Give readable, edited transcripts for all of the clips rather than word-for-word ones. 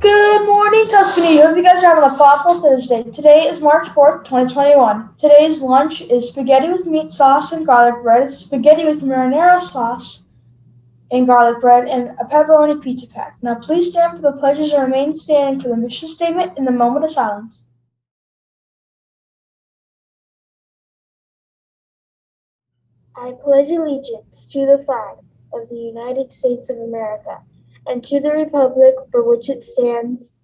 Good morning, Tuscany. Hope you guys are having a thoughtful Thursday. Today is March 4th, 2021. Today's lunch is spaghetti with meat sauce and garlic bread, spaghetti with marinara sauce and garlic bread, and a pepperoni pizza pack. Now please stand for the pledges and remain standing for the mission statement and the moment of silence. I pledge allegiance to the flag of the United States of America and to the republic for which it stands,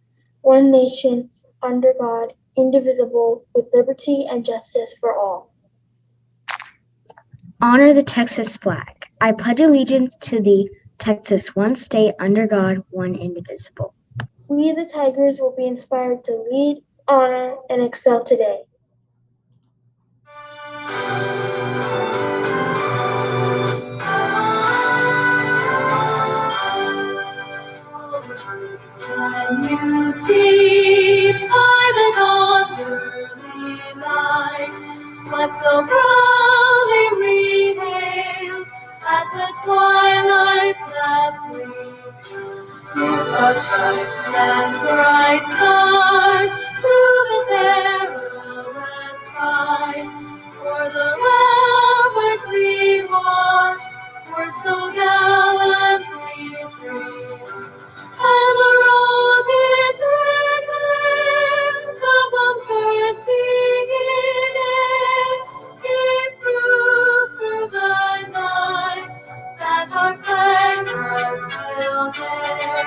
one nation, under God, indivisible, with liberty and justice for all. Honor the Texas flag. I pledge allegiance to the Texas, one state, under God, one indivisible. We, the Tigers, will be inspired to lead, honor, and excel today. Can you see by the dawn's early light what so proudly we hailed at the twilight's last gleam? Whose stripes and bright stars through the perilous fight, for the ramparts we watched were so gallantly streamed. And the rocket's red glare, the bombs bursting in air, gave proof through the night that our flag was still there.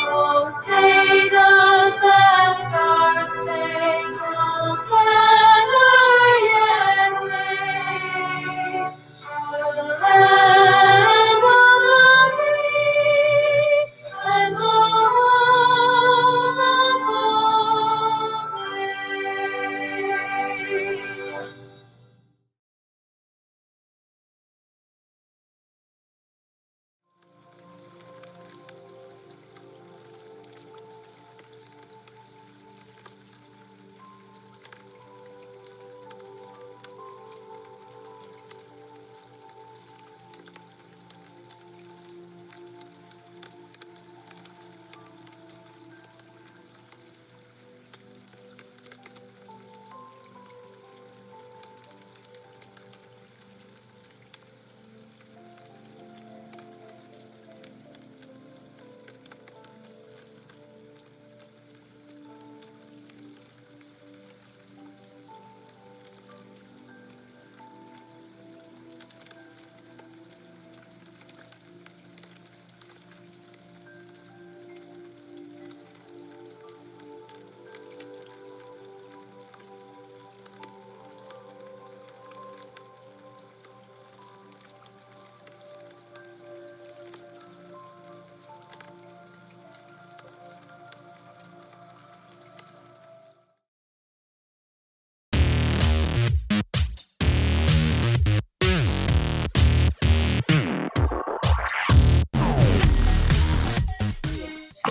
Oh, say does that star-spangled banner yet wave for the land of the free and the home of the brave?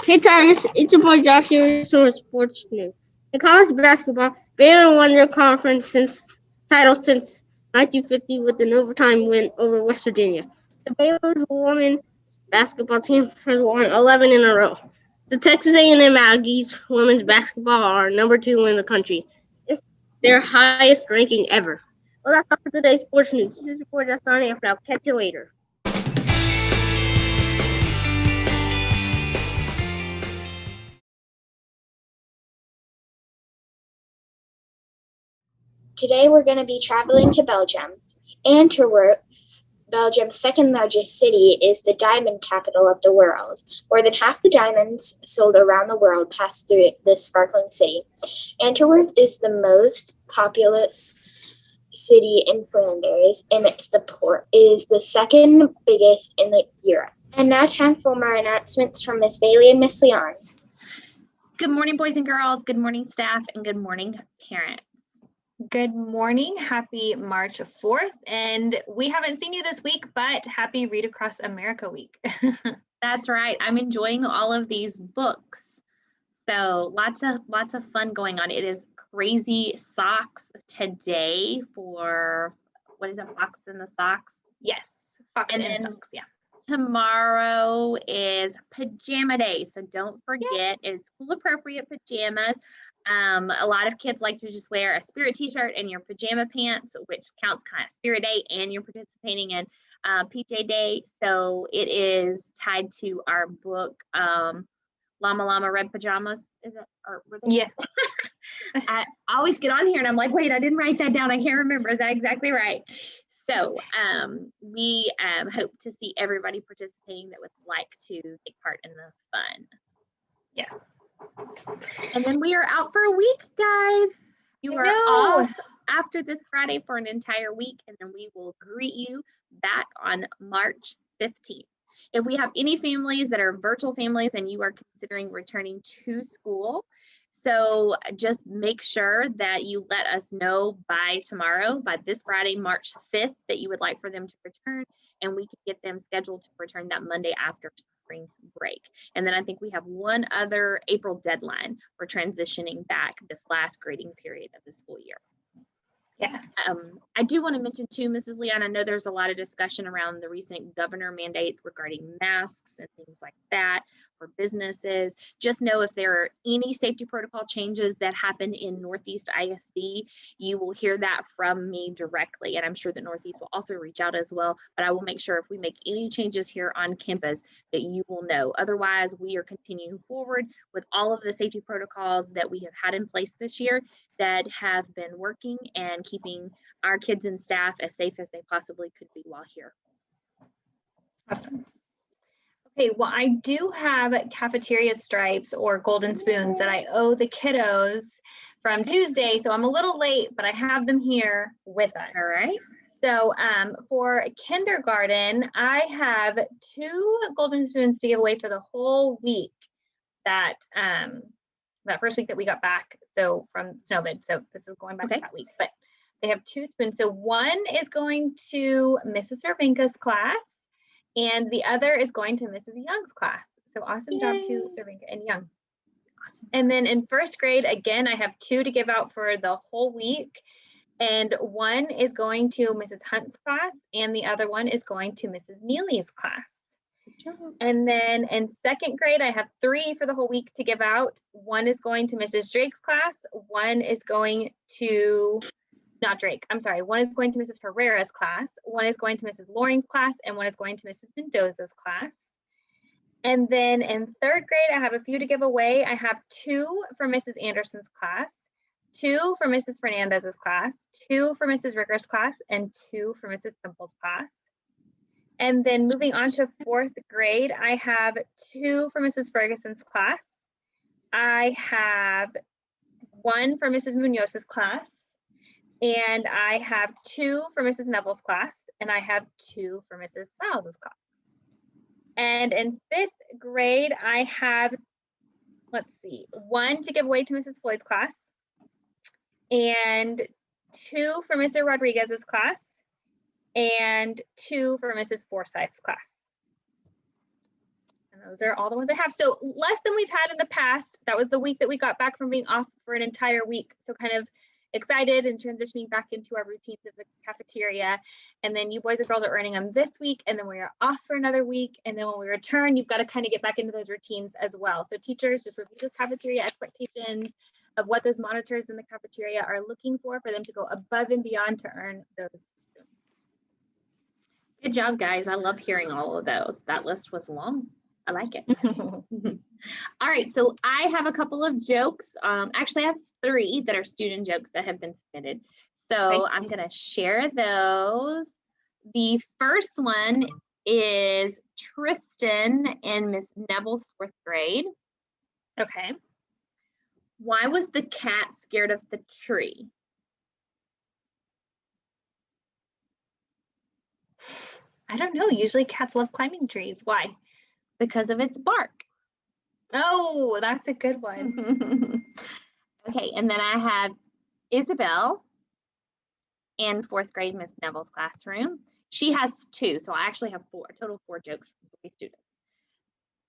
Hey Tigers, it's your boy Josh here with some sports news. In college basketball, Baylor won their conference title since 1950 with an overtime win over West Virginia. The Baylor's women's basketball team has won 11 in a row. The Texas A&M Aggies women's basketball are number 2 in the country. It's their highest ranking ever. Well, that's all for today's sports news. This is your boy Josh on after. I'll catch you later. Today we're going to be traveling to Belgium. Antwerp, Belgium's second largest city, is the diamond capital of the world. More than half the diamonds sold around the world pass through this sparkling city. Antwerp is the most populous city in Flanders, and is the second biggest in Europe. And now time for more announcements from Miss Bailey and Miss Leon. Good morning, boys and girls. Good morning, staff, and good morning, parents. Good morning. Happy March 4th. And we haven't seen you this week, but happy Read Across America week. That's right. I'm enjoying all of these books. So lots of fun going on. It is Crazy Socks today for, what is it, Fox in the Socks? Yes, Fox in the Socks, yeah. tomorrow is pajama day, so don't forget it's school appropriate pajamas. A lot of kids like to just wear a Spirit t-shirt and your pajama pants, which counts kind of Spirit Day, and you're participating in PJ Day. So it is tied to our book, Llama Llama Red Pajamas. Is it? Or Yeah. I always get on here and I'm like, wait, I didn't write that down. I can't remember. Is that exactly right? So we hope to see everybody participating that would like to take part in the fun. Yeah. And then we are out for a week, guys. You are off after this Friday for an entire week, and then we will greet you back on March 15th. If we have any families that are virtual families and you are considering returning to school, so just make sure that you let us know by tomorrow, by this Friday, March 5th, that you would like for them to return, and we can get them scheduled to return that Monday after spring break. And then I think we have one other April deadline for transitioning back this last grading period of the school year. Yes. I do want to mention too, Mrs. Leon, I know there's a lot of discussion around the recent governor mandate regarding masks and things like that for businesses. Just know if there are any safety protocol changes that happen in Northeast ISD, you will hear that from me directly. And I'm sure that Northeast will also reach out as well, but I will make sure if we make any changes here on campus that you will know. Otherwise, we are continuing forward with all of the safety protocols that we have had in place this year that have been working and keeping our kids and staff as safe as they possibly could be while here. Awesome. Okay, well, I do have cafeteria stripes or golden spoons that I owe the kiddos from Tuesday, so I'm a little late, but I have them here with us. All right. So for kindergarten, I have 2 golden spoons to give away for the whole week that first week that we got back, so from Snowbid. So this is going back to that week, but they have 2 spoons. So one is going to Mrs. Cervinka's class, and the other is going to Mrs. Young's class. So awesome job to Cervinka and Young. Awesome. And then in first grade, again, I have 2 to give out for the whole week. And one is going to Mrs. Hunt's class, and the other one is going to Mrs. Neely's class. And then in second grade, I have 3 for the whole week to give out. One is going to Mrs. Drake's class. One is going to, not Drake, I'm sorry. One is going to Mrs. Ferreira's class. One is going to Mrs. Loring's class, and one is going to Mrs. Mendoza's class. And then in third grade, I have a few to give away. I have 2 for Mrs. Anderson's class, 2 for Mrs. Fernandez's class, 2 for Mrs. Ricker's class, and 2 for Mrs. Temple's class. And then moving on to 4th grade, I have 2 for Mrs. Ferguson's class. I have 1 for Mrs. Munoz's class, and I have 2 for Mrs. Neville's class, and I have 2 for Mrs. Stiles' class. And in 5th grade, I have, 1 to give away to Mrs. Floyd's class, and 2 for Mr. Rodriguez's class, and 2 for Mrs. Forsyth's class. And those are all the ones I have. So less than we've had in the past. That was the week that we got back from being off for an entire week. So kind of excited and transitioning back into our routines of the cafeteria. And then you boys and girls are earning them this week, and then we are off for another week. And then when we return, you've got to kind of get back into those routines as well. So teachers, just review those cafeteria expectations of what those monitors in the cafeteria are looking for them to go above and beyond to earn those spoons. Good job, guys. I love hearing all of those. That list was long. I like it. All right, so I have a couple of jokes. Actually, I have 3 that are student jokes that have been submitted. So I'm going to share those. The first one is Tristan in Miss Neville's 4th grade. Okay. Why was the cat scared of the tree? I don't know. Usually cats love climbing trees. Why? Because of its bark. Oh, that's a good one. Okay, and then I have Isabel in 4th grade, Miss Neville's classroom. She has 2, so I actually have 4, a total of 4 jokes from 3 students.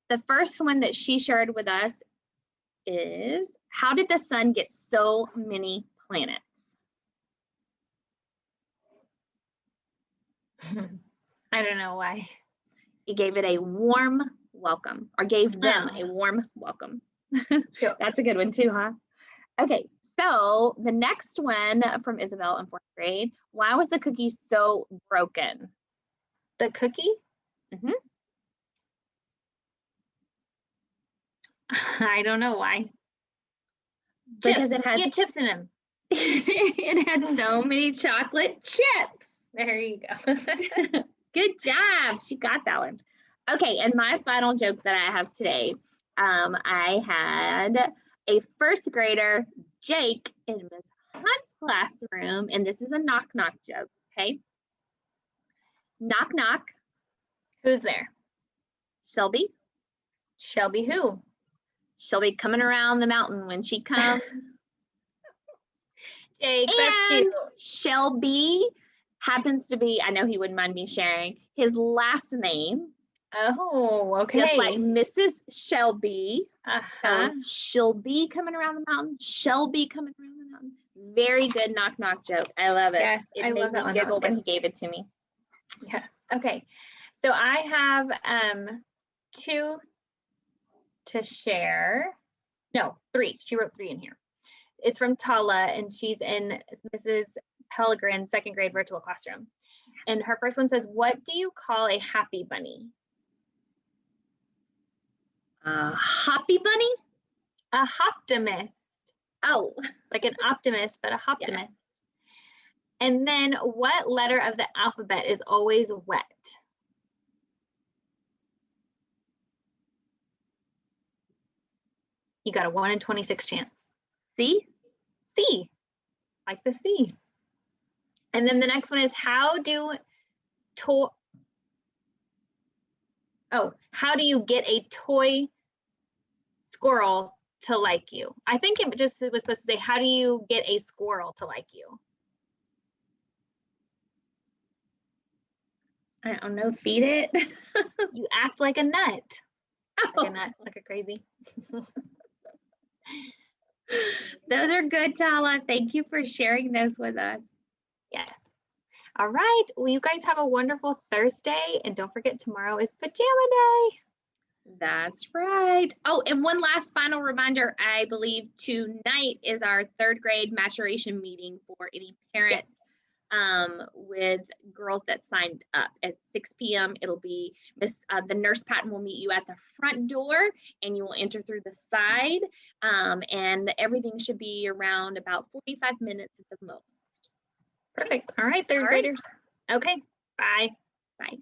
The first one that she shared with us is, how did the sun get so many planets? I don't know why. He gave it a warm welcome, or gave them a warm welcome. That's a good one too, huh? Okay, so the next one from Isabel in 4th grade. Why was the cookie so broken? The cookie? Mhm. I don't know why. Because Chips. it had chips in them. it had so many chocolate chips. There you go. Good job. She got that one. Okay, and my final joke that I have today, I had a 1st grader, Jake, in Miss Hunt's classroom, and this is a knock-knock joke, okay? Knock, knock. Who's there? Shelby. Shelby who? She'll be coming around the mountain when she comes. Jake, that's And cute. Shelby happens to be, I know he wouldn't mind me sharing, his last name. Oh, okay. Just like Mrs. Shelby. Uh-huh. So she'll be coming around the mountain. Shelby coming around the mountain. Very good knock knock joke. I love it. Yes, It I made love that me one. That giggle was when good. he gave it to me. Yes. Okay. So I have 2 to share. No, 3. She wrote 3 in here. It's from Tala, and she's in Mrs. Pellegrin's 2nd grade virtual classroom. And her first one says, "What do you call a happy bunny?" Hoppy bunny? A hoptimist. Oh. Like an optimist, but a hoptimist. Yes. And then what letter of the alphabet is always wet? You got a 1 in 26 chance. C? C. Like the C. And then the next one is how do you get a toy squirrel to like you? I think it was supposed to say, how do you get a squirrel to like you? I don't know, feed it. You act like a nut. Like a nut, like a crazy. Those are good, Tala. Thank you for sharing those with us. Yes. All right. Well, you guys have a wonderful Thursday. And don't forget, tomorrow is pajama day. That's right. Oh, and one last final reminder. I believe tonight is our 3rd grade maturation meeting for any parents with girls that signed up at 6 p.m. It'll be the nurse Patton will meet you at the front door, and you will enter through the side, and everything should be around about 45 minutes at the most. Perfect. All right, 3rd graders. Okay. Bye. Bye.